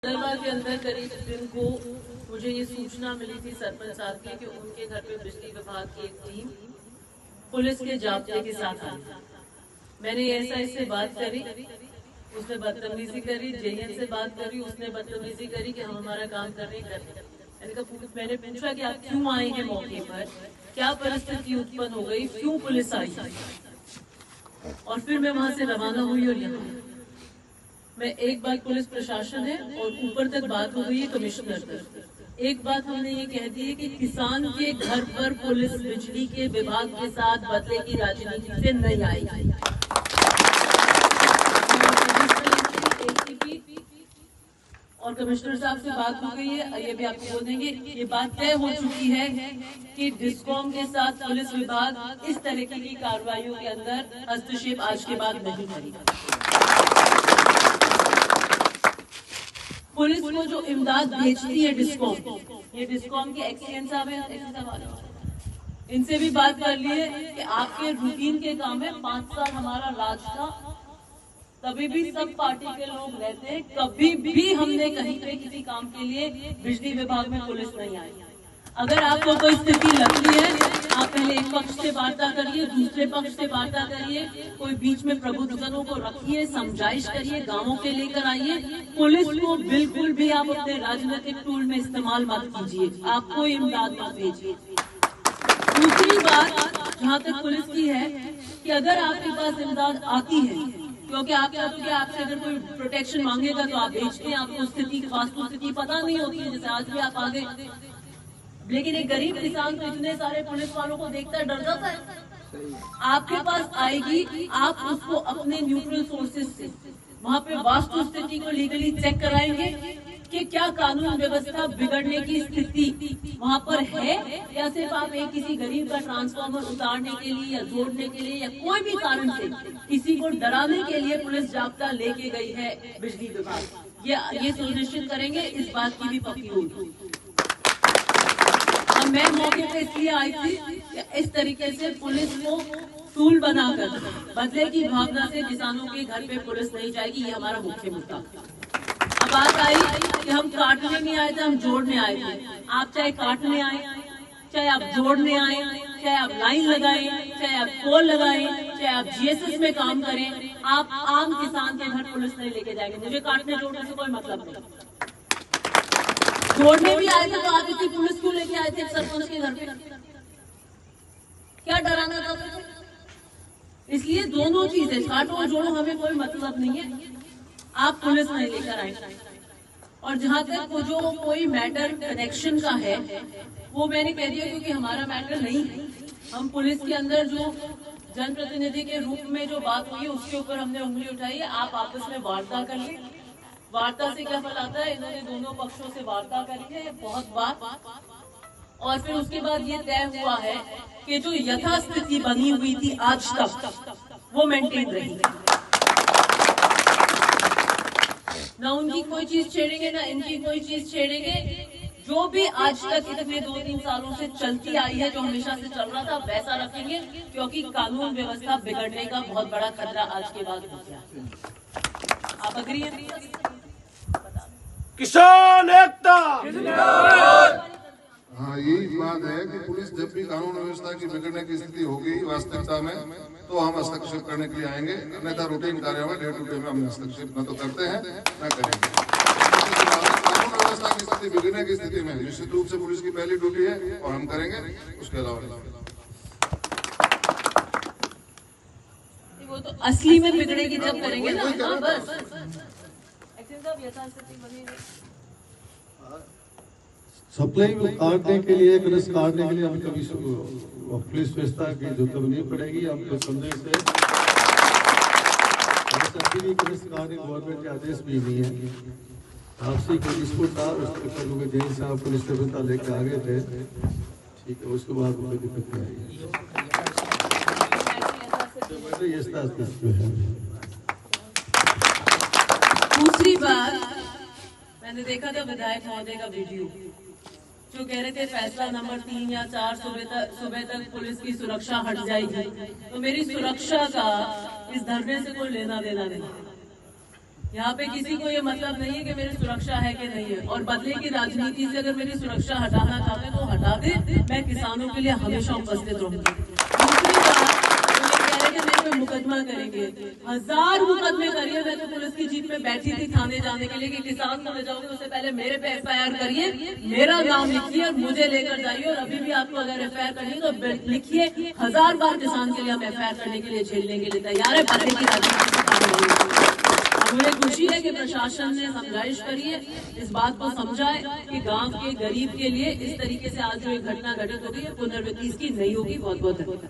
बादलवा के अंदर करीब दिन को मुझे ये सूचना मिली थी सरपंच साहब की कि उनके घर पे बिजली विभाग की एक टीम पुलिस के जाब्ते के साथ आई। मैंने ऐसा इससे बात करी, उसने बदतमीजी करी। जेएन से बात करी, उसने बदतमीजी करी कि हम हमारा काम कर रहे हैं। मैंने पूछा कि आप क्यों आए हैं मौके पर, क्या परिस्थिति उत्पन्न हो गई, क्यों पुलिस आई, और फिर मैं वहां से रवाना हुई। और यहाँ मैं एक बात, पुलिस प्रशासन है और ऊपर तक बात हो गई है कमिश्नर तक। एक बात हमने ये कह दी है कि किसान के घर पर पुलिस बिजली के विभाग के साथ बदले की राजनीति से नहीं आएगी। और कमिश्नर साहब से बात हो गई है, ये भी आपको बोल देंगे, ये बात तय हो चुकी है कि डिस्कॉम के साथ पुलिस विभाग इस तरीके की कार्रवाइयों के अंदर हस्तक्षेप आज के बाद नहीं करेगा। पुलिस को जो इमदाद भेजती है डिस्कॉम, ये डिस्कॉम के एक्सीएन साहब हैं, इनसे भी बात कर ली है कि आपके रूटीन के काम है। 5 साल हमारा राज था, कभी भी सब पार्टी के लोग रहते हैं, कभी भी हमने कहीं पे किसी काम के लिए बिजली विभाग में पुलिस नहीं आई। अगर आपको कोई स्थिति लगती है, आप पहले एक पक्ष से वार्ता करिए, दूसरे पक्ष से वार्ता करिए, कोई बीच में प्रबुद्धजनों को रखिए, समझाइश करिए, गांवों के लेकर आइए। पुलिस को बिल्कुल भी आप अपने राजनीतिक टूल में इस्तेमाल मत कीजिए, आप कोई इमदाद मत भेजिए। दूसरी बात जहाँ तक पुलिस की है कि अगर आपके पास इमदाद आती है, क्योंकि आप आपसे अगर कोई प्रोटेक्शन मांगेगा तो आप भेजते हैं, आपको स्थिति वास्तु स्थिति पता नहीं होती है, जैसे आज भी आप आ गए। लेकिन एक गरीब किसान तो इतने सारे पुलिस वालों को देखता है, डर जाता है। आपके पास आएगी, आप उसको अपने न्यूट्रल सोर्सेज से वहाँ पे वास्तु स्थिति को लीगली चेक कराएंगे कि क्या कानून व्यवस्था बिगड़ने की स्थिति वहाँ पर है, या सिर्फ आप एक किसी गरीब का ट्रांसफार्मर उतारने के लिए या जोड़ने के लिए या कोई भी कारण से किसी को डराने के लिए पुलिस जाब्ता लेके गई है बिजली विभाग। ये सुनिश्चित करेंगे, इस बात की भी पक्की होगी। मैं मौके पे इसलिए आई थी कि इस तरीके से पुलिस को टूल बनाकर बदले की भावना से किसानों के घर पे पुलिस नहीं जाएगी, ये हमारा मुख्य मुद्दा। अब बात आई कि हम काटने नहीं आए थे, हम जोड़ने आए थे। आप चाहे काटने आए, चाहे आप जोड़ने आए, चाहे आप लाइन लगाएं, चाहे आप पोल लगाएं, चाहे आप जीएसएस में काम करें, आप आम किसान के घर पुलिस नहीं लेके जाएंगे। मुझे काटने जोड़ने से कोई मतलब नहीं। जोड़ने भी आए थे तो आप इतनी पुलिस क्यों लेके आए थे सरपंच के घर पे? क्या डराना था? इसलिए दोनों चीजें, काटो और जोड़ो, हमें कोई मतलब नहीं है, आप पुलिस नहीं लेकर आए। और जहां तक वो जो कोई मैटर कनेक्शन का है, वो मैंने कह दिया क्योंकि हमारा मैटर नहीं है। हम पुलिस के अंदर जो जनप्रतिनिधि के रूप में जो बात हुई है उसके ऊपर हमने उंगली उठाई है। आप आपस में वार्ता कर ले, वार्ता से क्या फल आता है? इन्होंने दोनों पक्षों से वार्ता करी है बहुत बार, और फिर उसके बाद ये तय हुआ है कि जो यथास्थिति बनी हुई थी आज तक वो मेंटेन रही। ना उनकी कोई चीज छेड़ेंगे, ना इनकी कोई चीज छेड़ेंगे। जो भी आज तक इतने 2-3 सालों से चलती आई है, जो हमेशा से चल रहा था, वैसा रखेंगे, क्योंकि कानून व्यवस्था बिगड़ने का बहुत बड़ा खतरा आज के बाद हो गया। आप अग्री हैं? किसान एकता। हाँ, यही बात है कि पुलिस जब भी कानून व्यवस्था की बिगड़ने की स्थिति होगी वास्तविकता में, तो हम हस्तक्षेप करने के लिए आएंगे। अन्यथा रूटीन कार्यों में डे टू डे में हम हस्तक्षेप न तो करते हैं न करेंगे। कानून व्यवस्था की स्थिति बिगड़ने की स्थिति में निश्चित रूप से पुलिस की पहली ड्यूटी है और हम करेंगे। उसके अलावा वो तो असली में बिगड़ेगी जब करेंगे ना। हाँ, बस सप्लाई काटने के लिए, रस काटने के लिए हम कभी पुलिस व्यवस्था की जरूरत नहीं पड़ेगी। हमको संदेश है, गवर्नमेंट के आदेश भी नहीं है। आपसी कोई डिस्प्यूट था, उसके जैन साहब पुलिस व्यवस्था लेकर आ गए थे, ठीक है, उसके बाद कोई दिक्कत नहीं आएगी। दूसरी बात, मैंने देखा था विधायक महोदय का वीडियो, जो कह रहे थे फैसला नंबर 3 या 4 सुबह तक पुलिस की सुरक्षा हट जाएगी। तो मेरी सुरक्षा का इस धरने से कोई लेना देना नहीं। यहाँ पे किसी को ये मतलब नहीं है कि मेरी सुरक्षा है कि नहीं है, और बदले की राजनीति से अगर मेरी सुरक्षा हटाना चाहते हैं तो हटा दे, मैं किसानों के लिए हमेशा उपस्थित रहूंगी। दूसरी बात, वो कह रहे कि मेरे पे मुकदमा करेंगे, 1000 मुकदमे करिए, मैं तो पुलिस की जीप में बैठी थी थाने जाने के लिए कि किसान को ले जाओगे उससे पहले मेरे पे FIR करिए, मेरा नाम लिखिए और मुझे लेकर जाइए, और अभी भी आपको अगर FIR करनी तो लिखिए, 1000 बार किसान के लिए हम FIR करने के लिए, झेलने के लिए तैयार है। बदले की राजनीति मुझे खुशी है कि प्रशासन ने समझाइश करी है, इस बात को समझाए कि गांव के गरीब के लिए इस तरीके से आज जो एक घटना घटित हो गई है, पुनरावृत्ति इसकी नहीं होगी। बहुत बहुत धन्यवाद।